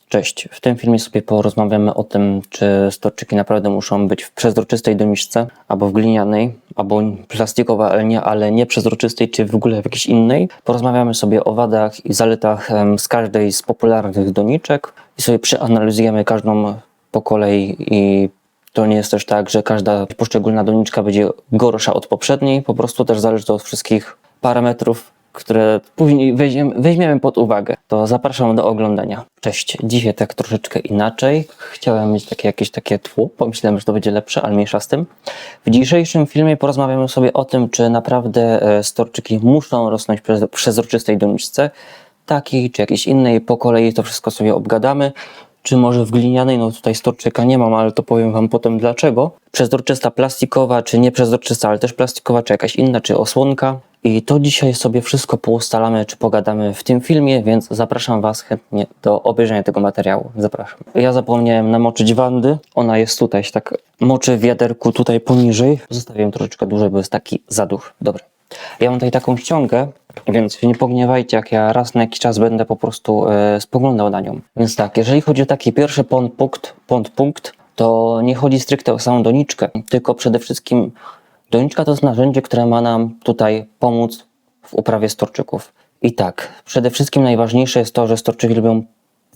Cześć, w tym filmie sobie porozmawiamy o tym, czy storczyki naprawdę muszą być w przezroczystej doniczce, albo w glinianej, albo plastikowej, ale nie przezroczystej, czy w ogóle w jakiejś innej. Porozmawiamy sobie o wadach i zaletach z każdej z popularnych doniczek i sobie przeanalizujemy każdą po kolei i to nie jest też tak, że każda poszczególna doniczka będzie gorsza od poprzedniej, po prostu też zależy to od wszystkich parametrów, które później weźmiemy pod uwagę. To zapraszam do oglądania. Cześć, dzisiaj tak troszeczkę inaczej. Chciałem mieć jakieś takie tło, pomyślałem, że to będzie lepsze, ale mniejsza z tym. W dzisiejszym filmie porozmawiamy sobie o tym, czy naprawdę storczyki muszą rosnąć w przezroczystej doniczce, takiej czy jakiejś innej. Po kolei to wszystko sobie obgadamy. Czy może w glinianej, no tutaj storczyka nie mam, ale to powiem wam potem dlaczego. Przezroczysta plastikowa, czy nie przezroczysta, ale też plastikowa, czy jakaś inna, czy osłonka. I to dzisiaj sobie wszystko poustalamy, czy pogadamy w tym filmie, więc zapraszam was chętnie do obejrzenia tego materiału. Zapraszam. Ja zapomniałem namoczyć wandy. Ona jest tutaj, tak moczę w wiaderku tutaj poniżej. Zostawiłem troszeczkę dłużej, bo jest taki zaduch. Dobra. Ja mam tutaj taką ściągę, więc się nie pogniewajcie, jak ja raz na jakiś czas będę po prostu spoglądał na nią. Więc tak, jeżeli chodzi o taki pierwszy punkt, to nie chodzi stricte o samą doniczkę, tylko przede wszystkim doniczka to jest narzędzie, które ma nam tutaj pomóc w uprawie storczyków. I tak, przede wszystkim najważniejsze jest to, że storczyki lubią,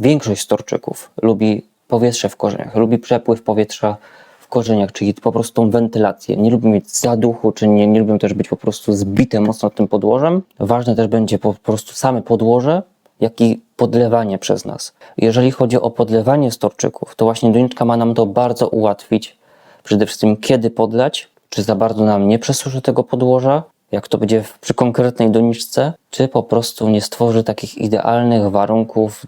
większość storczyków lubi powietrze w korzeniach, lubi przepływ powietrza w korzeniach, czyli po prostu tą wentylację. Nie lubią mieć zaduchu, czy nie lubią też być po prostu zbite mocno tym podłożem. Ważne też będzie po prostu same podłoże, jak i podlewanie przez nas. Jeżeli chodzi o podlewanie storczyków, to właśnie doniczka ma nam to bardzo ułatwić. Przede wszystkim kiedy podlać, czy za bardzo nam nie przesuszy tego podłoża, jak to będzie przy konkretnej doniczce, czy po prostu nie stworzy takich idealnych warunków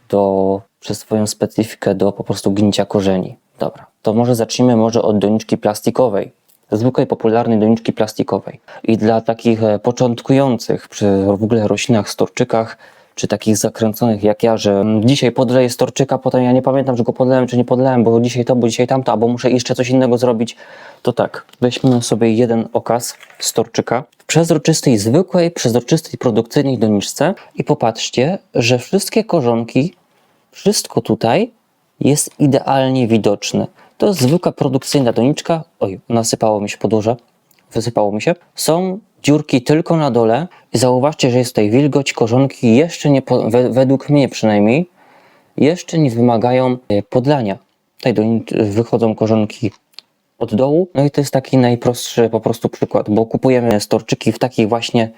przez swoją specyfikę do po prostu gnicia korzeni. Dobra, to może zacznijmy od doniczki plastikowej, zwykłej, popularnej doniczki plastikowej. I dla takich początkujących przy w ogóle roślinach, storczykach, czy takich zakręconych jak ja, że dzisiaj podleję storczyka, potem ja nie pamiętam, że go podlałem czy nie podlałem, bo dzisiaj to, bo dzisiaj tamto, albo muszę jeszcze coś innego zrobić, to tak, weźmy sobie jeden okaz storczyka w przezroczystej, zwykłej, przezroczystej, produkcyjnej doniczce i popatrzcie, że wszystkie korzonki, wszystko tutaj jest idealnie widoczne. To jest zwykła produkcyjna doniczka. Oj, nasypało mi się podłoże, wysypało mi się. Są dziurki tylko na dole i zauważcie, że jest tutaj wilgoć, korzonki jeszcze nie, według mnie przynajmniej, jeszcze nie wymagają podlania. Tutaj wychodzą korzonki od dołu, no i to jest taki najprostszy po prostu przykład, bo kupujemy storczyki w takich właśnie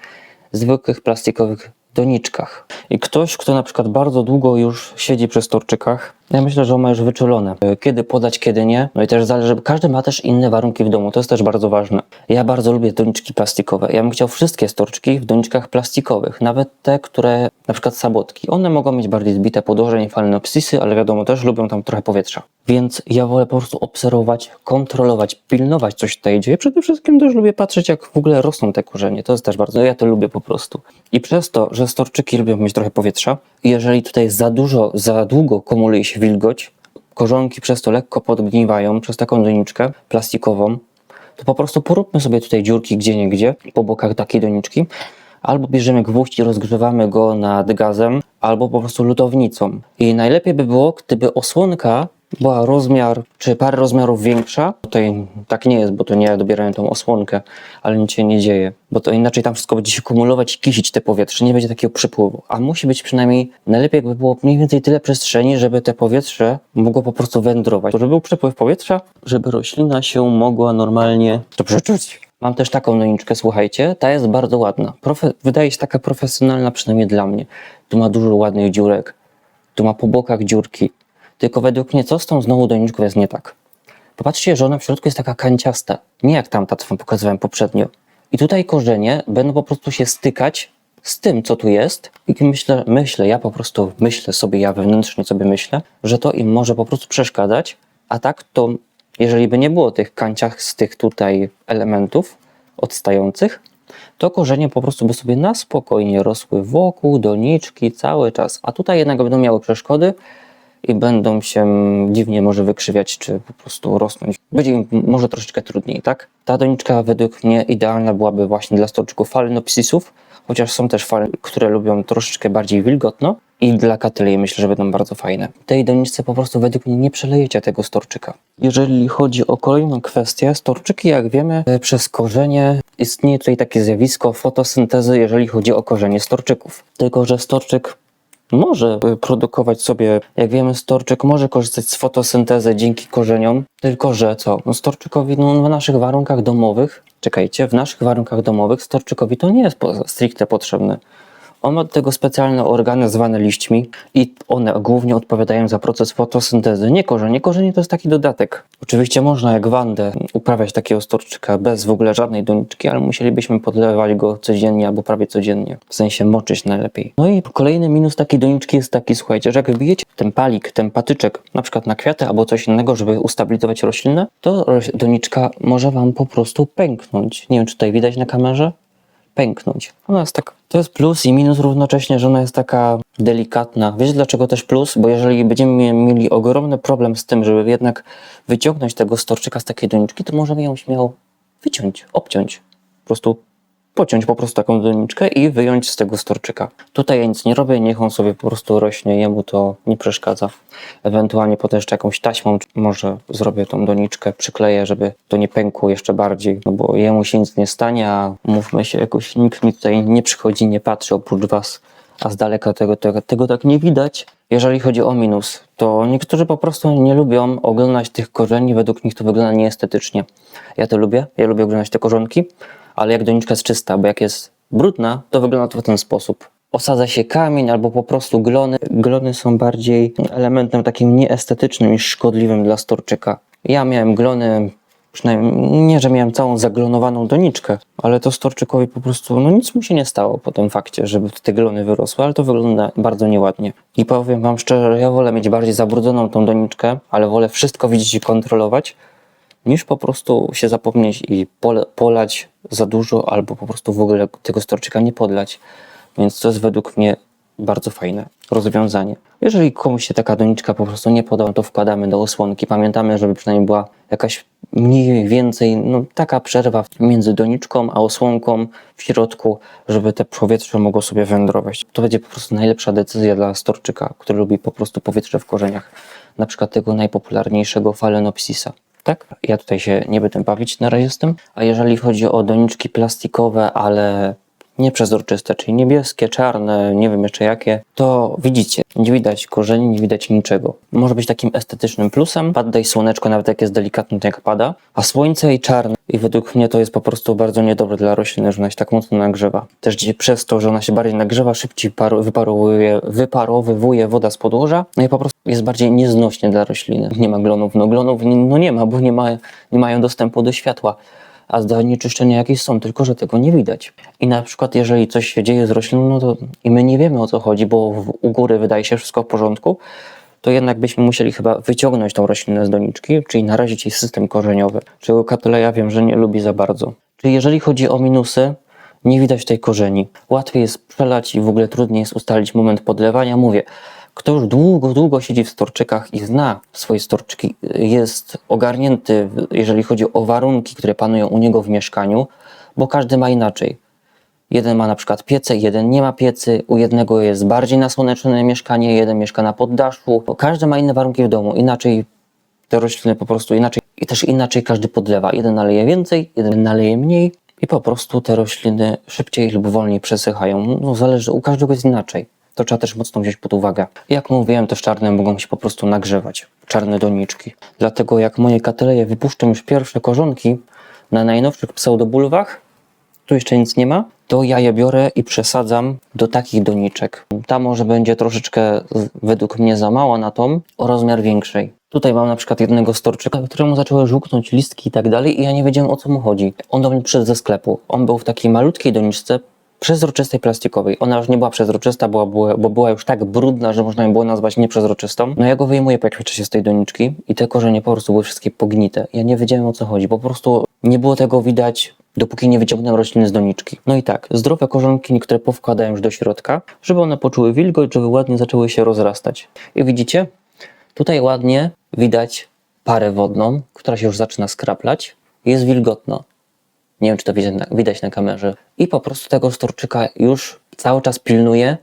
zwykłych plastikowych doniczkach. I ktoś, kto na przykład bardzo długo już siedzi przy storczykach, ja myślę, że on ma już wyczulone, kiedy podać, kiedy nie. No i też zależy, każdy ma też inne warunki w domu, to jest też bardzo ważne. Ja bardzo lubię doniczki plastikowe. Ja bym chciał wszystkie storczki w doniczkach plastikowych, nawet te, które na przykład sabotki. One mogą mieć bardziej zbite podłoże, nie phalaenopsisy, ale wiadomo, też lubią tam trochę powietrza. Więc ja wolę po prostu obserwować, kontrolować, pilnować, co się tutaj dzieje. Przede wszystkim też lubię patrzeć, jak w ogóle rosną te korzenie. To jest też bardzo, ja to lubię po prostu. I przez to, że storczyki lubią mieć trochę powietrza, i jeżeli tutaj za długo kumuluje się wilgoć, korzonki przez to lekko podgniwają przez taką doniczkę plastikową, to po prostu poróbmy sobie tutaj dziurki gdzieniegdzie po bokach takiej doniczki, albo bierzemy gwóźdź i rozgrzewamy go nad gazem, albo po prostu lutownicą. I najlepiej by było, gdyby osłonka była rozmiar, czy parę rozmiarów większa. Tutaj tak nie jest, bo to nie ja dobierałem tą osłonkę, ale nic się nie dzieje, bo to inaczej tam wszystko będzie się kumulować i kisić te powietrze, nie będzie takiego przepływu. A musi być przynajmniej, najlepiej jakby było mniej więcej tyle przestrzeni, żeby te powietrze mogło po prostu wędrować. Żeby był przepływ powietrza, żeby roślina się mogła normalnie dobrze czuć. Mam też taką doniczkę, słuchajcie, ta jest bardzo ładna. Wydaje się taka profesjonalna, przynajmniej dla mnie. Tu ma dużo ładnych dziurek, tu ma po bokach dziurki. Tylko według mnie, co z tą znowu doniczką jest nie tak? Popatrzcie, że ona w środku jest taka kanciasta. Nie jak tamta, co wam pokazywałem poprzednio. I tutaj korzenie będą po prostu się stykać z tym, co tu jest. I ja wewnętrznie sobie myślę, że to im może po prostu przeszkadzać. A tak to, jeżeli by nie było tych kanciastych tutaj elementów odstających, to korzenie po prostu by sobie na spokojnie rosły wokół doniczki cały czas. A tutaj jednak będą miały przeszkody i będą się dziwnie może wykrzywiać, czy po prostu rosnąć. Będzie im może troszeczkę trudniej, tak? Ta doniczka według mnie idealna byłaby właśnie dla storczyków phalaenopsisów, chociaż są też fale, które lubią troszeczkę bardziej wilgotno i dla katylei myślę, że będą bardzo fajne. W tej doniczce po prostu według mnie nie przelejecie tego storczyka. Jeżeli chodzi o kolejną kwestię, storczyki, jak wiemy, przez korzenie istnieje tutaj takie zjawisko fotosyntezy, jeżeli chodzi o korzenie storczyków. Tylko że storczyk może produkować sobie, jak wiemy, storczyk może korzystać z fotosyntezy dzięki korzeniom, tylko że co? No storczykowi w naszych warunkach domowych, w naszych warunkach domowych storczykowi to nie jest stricte potrzebne. On ma do tego specjalne organy zwane liśćmi i one głównie odpowiadają za proces fotosyntezy, nie korzenie. Korzenie to jest taki dodatek. Oczywiście można jak wandę uprawiać takiego storczyka bez w ogóle żadnej doniczki, ale musielibyśmy podlewać go codziennie albo prawie codziennie. W sensie moczyć najlepiej. No i kolejny minus takiej doniczki jest taki, słuchajcie, że jak wybijecie ten palik, ten patyczek na przykład na kwiaty albo coś innego, żeby ustabilizować roślinę, to doniczka może wam po prostu pęknąć. Nie wiem, czy tutaj widać na kamerze. Pęknąć. Ona jest tak, to jest plus i minus równocześnie, że ona jest taka delikatna. Wiecie dlaczego też plus? Bo jeżeli będziemy mieli ogromny problem z tym, żeby jednak wyciągnąć tego storczyka z takiej doniczki, to możemy ją śmiało wyciąć, obciąć. Po prostu pociąć po prostu taką doniczkę i wyjąć z tego storczyka. Tutaj ja nic nie robię, niech on sobie po prostu rośnie, jemu to nie przeszkadza. Ewentualnie potem jeszcze jakąś taśmą może zrobię tą doniczkę, przykleję, żeby to nie pękło jeszcze bardziej, no bo jemu się nic nie stanie, a mówmy się, jakoś nikt mi tutaj nie przychodzi, nie patrzy oprócz was, a z daleka tego tak nie widać. Jeżeli chodzi o minus, to niektórzy po prostu nie lubią oglądać tych korzeni, według nich to wygląda nieestetycznie. Ja to lubię, ja lubię oglądać te korzonki, ale jak doniczka jest czysta, bo jak jest brudna, to wygląda to w ten sposób. Osadza się kamień albo po prostu glony. Glony są bardziej elementem takim nieestetycznym niż szkodliwym dla storczyka. Ja miałem glony, przynajmniej nie, że miałem całą zaglonowaną doniczkę, ale to storczykowi po prostu, no nic mu się nie stało po tym fakcie, żeby te glony wyrosły, ale to wygląda bardzo nieładnie. I powiem wam szczerze, ja wolę mieć bardziej zabrudzoną tą doniczkę, ale wolę wszystko widzieć i kontrolować, niż po prostu się zapomnieć i polać za dużo, albo po prostu w ogóle tego storczyka nie podlać. Więc to jest według mnie bardzo fajne rozwiązanie. Jeżeli komuś się taka doniczka po prostu nie podoba, to wkładamy do osłonki. Pamiętamy, żeby przynajmniej była jakaś mniej więcej taka przerwa między doniczką a osłonką w środku, żeby te powietrze mogło sobie wędrować. To będzie po prostu najlepsza decyzja dla storczyka, który lubi po prostu powietrze w korzeniach. Na przykład tego najpopularniejszego Phalaenopsisa. Tak? Ja tutaj się nie będę bawić na razie z tym. A jeżeli chodzi o doniczki plastikowe, ale nieprzezroczyste, czyli niebieskie, czarne, nie wiem jeszcze jakie, to widzicie, nie widać korzeni, nie widać niczego. Może być takim estetycznym plusem. Pada i słoneczko, nawet jak jest delikatne, to jak pada, a słońce i czarne. I według mnie to jest po prostu bardzo niedobre dla rośliny, że ona się tak mocno nagrzewa. Też przez to, że ona się bardziej nagrzewa, szybciej wyparowywuje woda z podłoża, no i po prostu jest bardziej nieznośnie dla rośliny. Nie ma glonów, glonów nie ma, bo nie mają dostępu do światła. A zanieczyszczenia jakieś są, tylko że tego nie widać. I na przykład jeżeli coś się dzieje z rośliną, no to i my nie wiemy o co chodzi, bo u góry wydaje się wszystko w porządku, to jednak byśmy musieli chyba wyciągnąć tą roślinę z doniczki, czyli narazić jej system korzeniowy, czego katyleja wiem, że nie lubi za bardzo. Czyli jeżeli chodzi o minusy, nie widać tej korzeni. Łatwiej jest przelać i w ogóle trudniej jest ustalić moment podlewania. Mówię, kto już długo siedzi w storczykach i zna swoje storczyki, jest ogarnięty, jeżeli chodzi o warunki, które panują u niego w mieszkaniu, bo każdy ma inaczej. Jeden ma na przykład piece, jeden nie ma piecy, u jednego jest bardziej nasłonecznione mieszkanie, jeden mieszka na poddaszu. Każdy ma inne warunki w domu, inaczej te rośliny po prostu inaczej i też inaczej każdy podlewa. Jeden naleje więcej, jeden naleje mniej i po prostu te rośliny szybciej lub wolniej przesychają. Zależy, u każdego jest inaczej. To trzeba też mocno wziąć pod uwagę. Jak mówiłem, też czarne mogą się po prostu nagrzewać. Czarne doniczki. Dlatego jak moje katyleje wypuszczą już pierwsze korzonki na najnowszych pseudobulwach, tu jeszcze nic nie ma, to ja je biorę i przesadzam do takich doniczek. Ta może będzie troszeczkę według mnie za mała na tą, o rozmiar większej. Tutaj mam na przykład jednego storczyka, któremu zaczęły żółknąć listki i tak dalej i ja nie wiedziałem o co mu chodzi. On do mnie przyszedł ze sklepu. On był w takiej malutkiej doniczce, przezroczystej plastikowej. Ona już nie była przezroczysta, bo była już tak brudna, że można ją było nazwać nieprzezroczystą. No ja go wyjmuję po jakimś czasie z tej doniczki i te korzenie po prostu były wszystkie pognite. Ja nie wiedziałem o co chodzi, po prostu nie było tego widać, dopóki nie wyciągnąłem rośliny z doniczki. No i tak, zdrowe korzonki niektóre powkładałem już do środka, żeby one poczuły wilgoć, żeby ładnie zaczęły się rozrastać. I widzicie, tutaj ładnie widać parę wodną, która się już zaczyna skraplać. Jest wilgotno. Nie wiem, czy to widać na kamerze. I po prostu tego storczyka już cały czas pilnuję,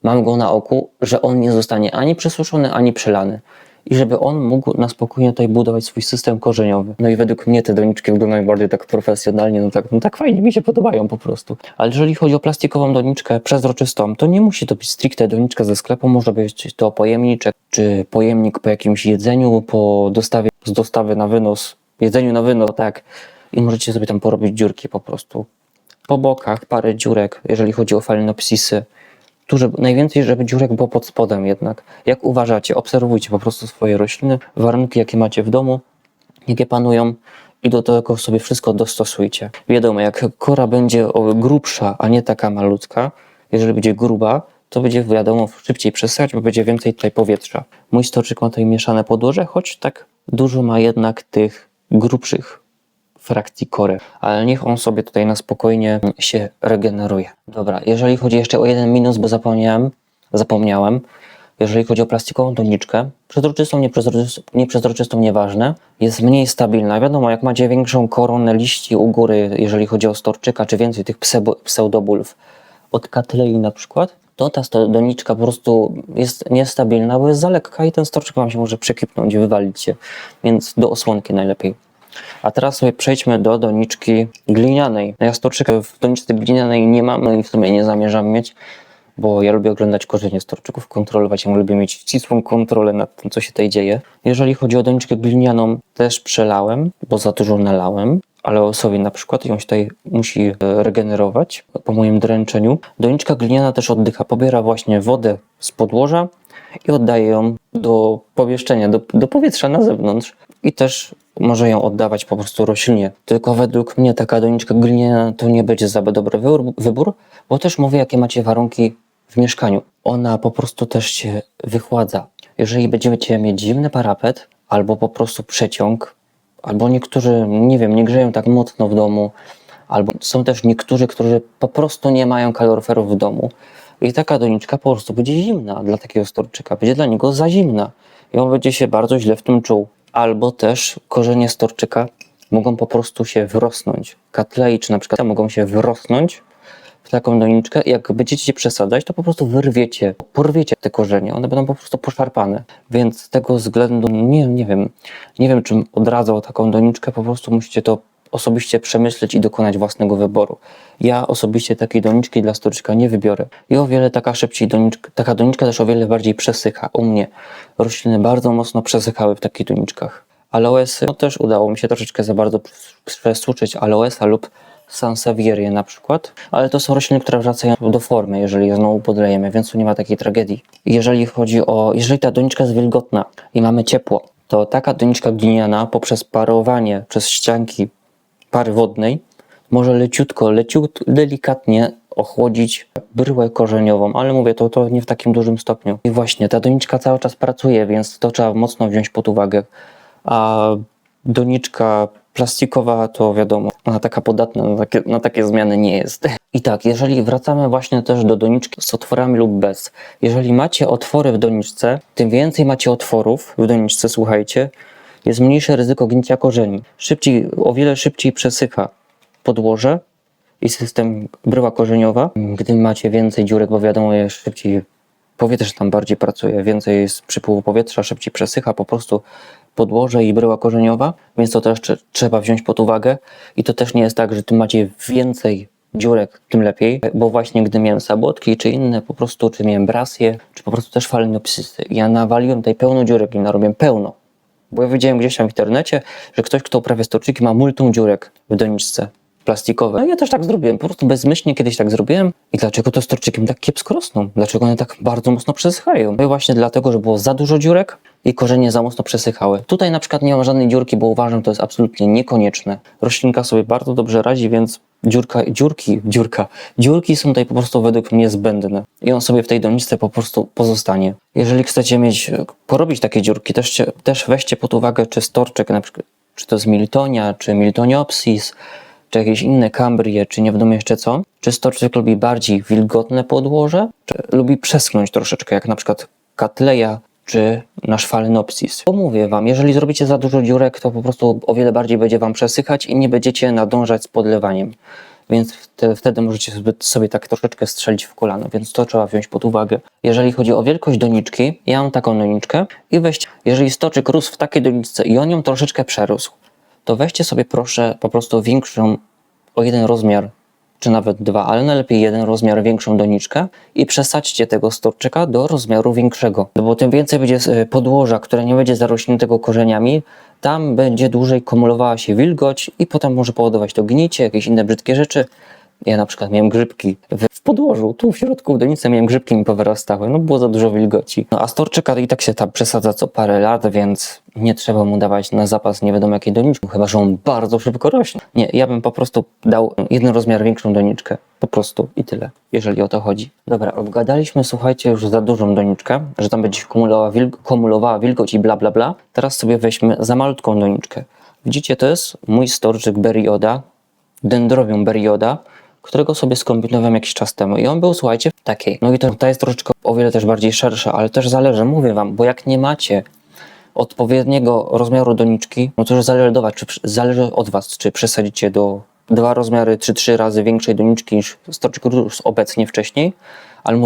mam go na oku, że on nie zostanie ani przesuszony, ani przelany. I żeby on mógł na spokojnie tutaj budować swój system korzeniowy. No i według mnie te doniczki wyglądają bardziej tak profesjonalnie, no tak fajnie, mi się podobają po prostu. Ale jeżeli chodzi o plastikową doniczkę przezroczystą, to nie musi to być stricte doniczka ze sklepu, może być to pojemniczek, czy pojemnik po jakimś jedzeniu, z dostawy na wynos, jedzeniu na wynos, tak. I możecie sobie tam porobić dziurki po prostu. Po bokach parę dziurek, jeżeli chodzi o Phalaenopsisy. Tu, najwięcej, żeby dziurek było pod spodem jednak. Jak uważacie, obserwujcie po prostu swoje rośliny, warunki jakie macie w domu, jakie panują i do tego sobie wszystko dostosujcie. Wiadomo, jak kora będzie grubsza, a nie taka malutka, jeżeli będzie gruba, to będzie wiadomo szybciej przesychać, bo będzie więcej tutaj powietrza. Mój storczyk ma tutaj mieszane podłoże, choć tak dużo ma jednak tych grubszych frakcji kory, ale niech on sobie tutaj na spokojnie się regeneruje. Dobra, jeżeli chodzi jeszcze o jeden minus, bo zapomniałem, jeżeli chodzi o plastikową doniczkę, przezroczystą, nieprzezroczystą, nieważne, jest mniej stabilna. Wiadomo, jak macie większą koronę liści u góry, jeżeli chodzi o storczyka, czy więcej tych pseudobulw od Cattleyi na przykład, to ta doniczka po prostu jest niestabilna, bo jest za lekka i ten storczyk wam się może przekypnąć, wywalić się, więc do osłonki najlepiej. A teraz sobie przejdźmy do doniczki glinianej. Ja storczyka w doniczce glinianej nie mam, no i w sumie nie zamierzam mieć, bo ja lubię oglądać korzenie storczyków, kontrolować, ja lubię mieć ścisłą kontrolę nad tym, co się tutaj dzieje. Jeżeli chodzi o doniczkę glinianą, też przelałem, bo za dużo nalałem, ale sobie na przykład ją się tutaj musi regenerować po moim dręczeniu. Doniczka gliniana też oddycha, pobiera właśnie wodę z podłoża i oddaje ją do pomieszczenia, do powietrza na zewnątrz i też może ją oddawać po prostu roślinie. Tylko według mnie taka doniczka gliniana to nie będzie za dobry wybór, bo też mówię, jakie macie warunki w mieszkaniu. Ona po prostu też się wychładza. Jeżeli będziecie mieć zimny parapet, albo po prostu przeciąg, albo niektórzy, nie wiem, nie grzeją tak mocno w domu, albo są też niektórzy, którzy po prostu nie mają kaloryferów w domu. I taka doniczka po prostu będzie zimna dla takiego storczyka, będzie dla niego za zimna i on będzie się bardzo źle w tym czuł. Albo też korzenie storczyka mogą po prostu się wrosnąć. Cattleyi czy na przykład mogą się wrosnąć w taką doniczkę. Jak będziecie przesadzać, to po prostu porwiecie te korzenie. One będą po prostu poszarpane. Więc z tego względu nie wiem, czym odradzał taką doniczkę. Po prostu musicie to osobiście przemyśleć i dokonać własnego wyboru. Ja osobiście takiej doniczki dla storczyka nie wybiorę. I o wiele taka doniczka też o wiele bardziej przesycha. U mnie rośliny bardzo mocno przesychały w takich doniczkach. Aloesy, no też udało mi się troszeczkę za bardzo przesuszyć aloesa lub sansevierię na przykład, ale to są rośliny, które wracają do formy, jeżeli je znowu podlejemy, więc tu nie ma takiej tragedii. Jeżeli ta doniczka jest wilgotna i mamy ciepło, to taka doniczka gliniana poprzez parowanie przez ścianki pary wodnej może leciutko, delikatnie ochłodzić bryłę korzeniową, ale mówię, to nie w takim dużym stopniu. I właśnie, ta doniczka cały czas pracuje, więc to trzeba mocno wziąć pod uwagę. A doniczka plastikowa to wiadomo, ona taka podatna na takie zmiany nie jest. I tak, jeżeli wracamy właśnie też do doniczki z otworami lub bez. Jeżeli macie otwory w doniczce, tym więcej macie otworów w doniczce, słuchajcie, jest mniejsze ryzyko gnicia korzeni. O wiele szybciej przesycha podłoże i system bryła korzeniowa. Gdy macie więcej dziurek, bo wiadomo, jest szybciej, powietrze tam bardziej pracuje, więcej jest przypływu powietrza, szybciej przesycha po prostu podłoże i bryła korzeniowa, więc to też trzeba wziąć pod uwagę. I to też nie jest tak, że tu macie więcej dziurek, tym lepiej, bo właśnie gdy miałem sabłotki czy inne po prostu, czy miałem brasje, czy po prostu też Phalaenopsisy, ja nawaliłem tutaj pełno dziurek i narobiłem pełno. Bo ja widziałem gdzieś tam w internecie, że ktoś, kto uprawia storczyki, ma multum dziurek w doniczce plastikowe. No ja też tak zrobiłem, po prostu bezmyślnie kiedyś tak zrobiłem. I dlaczego to storczyki tak kiepsko rosną? Dlaczego one tak bardzo mocno przesychają? No i właśnie dlatego, że było za dużo dziurek i korzenie za mocno przesychały. Tutaj na przykład nie mam żadnej dziurki, bo uważam, że to jest absolutnie niekonieczne. Roślinka sobie bardzo dobrze radzi, więc dziurki są tutaj po prostu według mnie zbędne. I on sobie w tej doniczce po prostu pozostanie. Jeżeli chcecie porobić takie dziurki, też weźcie pod uwagę, czy storczyk, na przykład, czy to z Miltonia, czy Miltoniopsis, czy jakieś inne kambrie, czy nie wiadomo jeszcze co. Czy storczyk lubi bardziej wilgotne podłoże, czy lubi przeschnąć troszeczkę, jak na przykład Cattleya, czy nasz Phalaenopsis. Bo mówię wam, jeżeli zrobicie za dużo dziurek, to po prostu o wiele bardziej będzie wam przesychać i nie będziecie nadążać z podlewaniem. Więc wtedy możecie sobie tak troszeczkę strzelić w kolano, więc to trzeba wziąć pod uwagę. Jeżeli chodzi o wielkość doniczki, ja mam taką doniczkę i weźcie, jeżeli stoczek rósł w takiej doniczce i on ją troszeczkę przerósł, to weźcie sobie proszę po prostu większą o jeden rozmiar, czy nawet dwa, ale najlepiej jeden rozmiar większą doniczkę i przesadźcie tego storczyka do rozmiaru większego. No bo tym więcej będzie podłoża, które nie będzie zarośniętego korzeniami, tam będzie dłużej kumulowała się wilgoć i potem może powodować to gnicie, jakieś inne brzydkie rzeczy. Ja na przykład miałem grzybki w podłożu, tu w środku w donicy miałem grzybki, mi powyrastały, no było za dużo wilgoci. No a storczyka i tak się tam przesadza co parę lat, więc nie trzeba mu dawać na zapas nie wiadomo jakiej doniczki, chyba że on bardzo szybko rośnie. Nie, ja bym po prostu dał jeden rozmiar większą doniczkę, po prostu i tyle, jeżeli o to chodzi. Dobra, obgadaliśmy, słuchajcie, już za dużą doniczkę, że tam będzie kumulowała wilgoć i bla bla bla. Teraz sobie weźmy za malutką doniczkę. Widzicie, to jest mój storczyk Berioda, Dendrobium Berioda, którego sobie skombinowałem jakiś czas temu i on był, słuchajcie, w takiej. No i ta jest troszeczkę o wiele też bardziej szersza, ale też zależy, mówię wam, bo jak nie macie odpowiedniego rozmiaru doniczki, no to już zależy od was, czy przesadzicie do 2 rozmiary, czy 3 razy większej doniczki niż storczyk rósł obecnie wcześniej, ale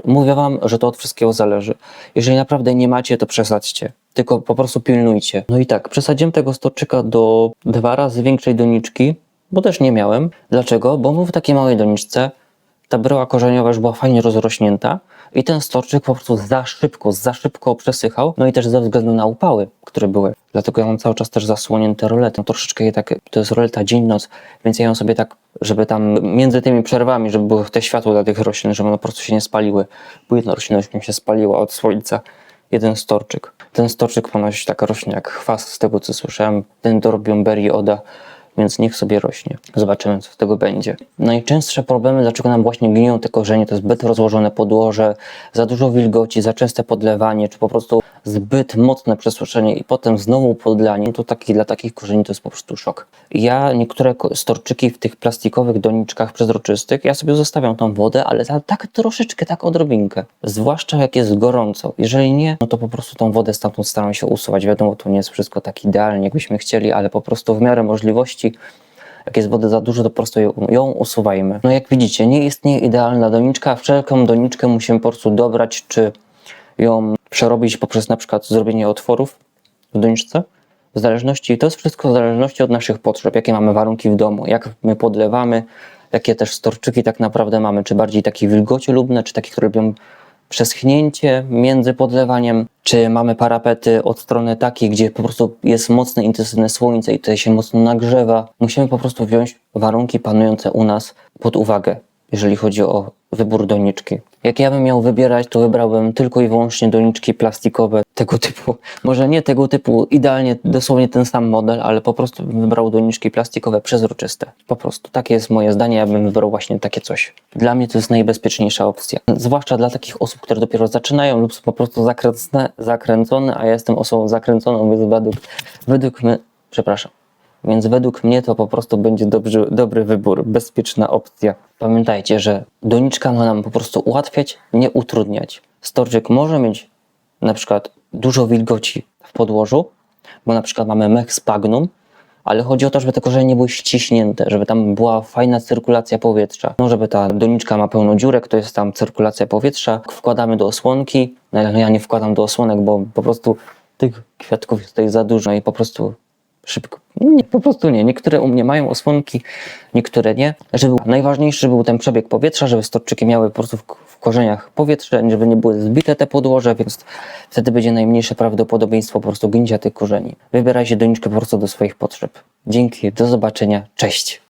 mówię wam, że to od wszystkiego zależy. Jeżeli naprawdę nie macie, to przesadźcie, tylko po prostu pilnujcie. No i tak, przesadziłem tego storczyka do 2 razy większej doniczki, bo też nie miałem. Dlaczego? Bo był w takiej małej doniczce, ta bryła korzeniowa już była fajnie rozrośnięta i ten storczyk po prostu za szybko przesychał, no i też ze względu na upały, które były. Dlatego ja mam cały czas też zasłonięte rolety. No troszeczkę je tak, to jest roleta dzień-noc, więc ja ją sobie tak, żeby tam między tymi przerwami, żeby było te światło dla tych roślin, żeby one po prostu się nie spaliły. Bo jedna roślina już mi się spaliła od słońca. Jeden storczyk. Ten storczyk ponosi taka roślina jak chwast, z tego co słyszałem, Dendrobium Berioda, więc niech sobie rośnie. Zobaczymy, co z tego będzie. Najczęstsze problemy, dlaczego nam właśnie gniją te korzenie, to zbyt rozłożone podłoże, za dużo wilgoci, za częste podlewanie, czy po prostu zbyt mocne przesuszenie i potem znowu podlanie. To dla takich korzeni to jest po prostu szok. Ja niektóre storczyki w tych plastikowych doniczkach przezroczystych, ja sobie zostawiam tą wodę, ale tak troszeczkę, tak odrobinkę. Zwłaszcza jak jest gorąco. Jeżeli nie, no to po prostu tą wodę stamtąd staram się usuwać. Wiadomo, to nie jest wszystko tak idealnie, jakbyśmy chcieli, ale po prostu w miarę możliwości, jak jest wody za dużo, to po prostu ją usuwajmy. No jak widzicie, nie istnieje idealna doniczka, wszelką doniczkę musimy po prostu dobrać, czy ją przerobić poprzez na przykład zrobienie otworów w doniczce. W zależności, to jest wszystko w zależności od naszych potrzeb, jakie mamy warunki w domu, jak my podlewamy, jakie też storczyki tak naprawdę mamy, czy bardziej takie wilgociolubne, czy takie, które lubią przeschnięcie między podlewaniem, czy mamy parapety od strony takiej, gdzie po prostu jest mocne, intensywne słońce i tutaj się mocno nagrzewa. Musimy po prostu wziąć warunki panujące u nas pod uwagę, jeżeli chodzi o wybór doniczki. Jak ja bym miał wybierać, to wybrałbym tylko i wyłącznie doniczki plastikowe tego typu. Może nie tego typu idealnie, dosłownie ten sam model, ale po prostu bym wybrał doniczki plastikowe przezroczyste. Po prostu takie jest moje zdanie, ja bym wybrał właśnie takie coś. Dla mnie to jest najbezpieczniejsza opcja. Zwłaszcza dla takich osób, które dopiero zaczynają lub są po prostu zakręcone, a ja jestem osobą zakręconą, więc według mnie to po prostu będzie dobry wybór, bezpieczna opcja. Pamiętajcie, że doniczka ma nam po prostu ułatwiać, nie utrudniać. Storczyk może mieć na przykład dużo wilgoci w podłożu, bo na przykład mamy mech sphagnum, ale chodzi o to, żeby te korzenie nie były ściśnięte, żeby tam była fajna cyrkulacja powietrza. No, żeby ta doniczka ma pełno dziurek, to jest tam cyrkulacja powietrza. Wkładamy do osłonki, no ja nie wkładam do osłonek, bo po prostu tych kwiatków jest tutaj za dużo i po prostu szybko. Nie, po prostu nie. Niektóre u mnie mają osłonki, niektóre nie. Najważniejszy był ten przebieg powietrza, żeby storczyki miały po prostu w korzeniach powietrze, żeby nie były zbite te podłoże, więc wtedy będzie najmniejsze prawdopodobieństwo po prostu gnicia tych korzeni. Wybierajcie doniczkę po prostu do swoich potrzeb. Dzięki, do zobaczenia, cześć!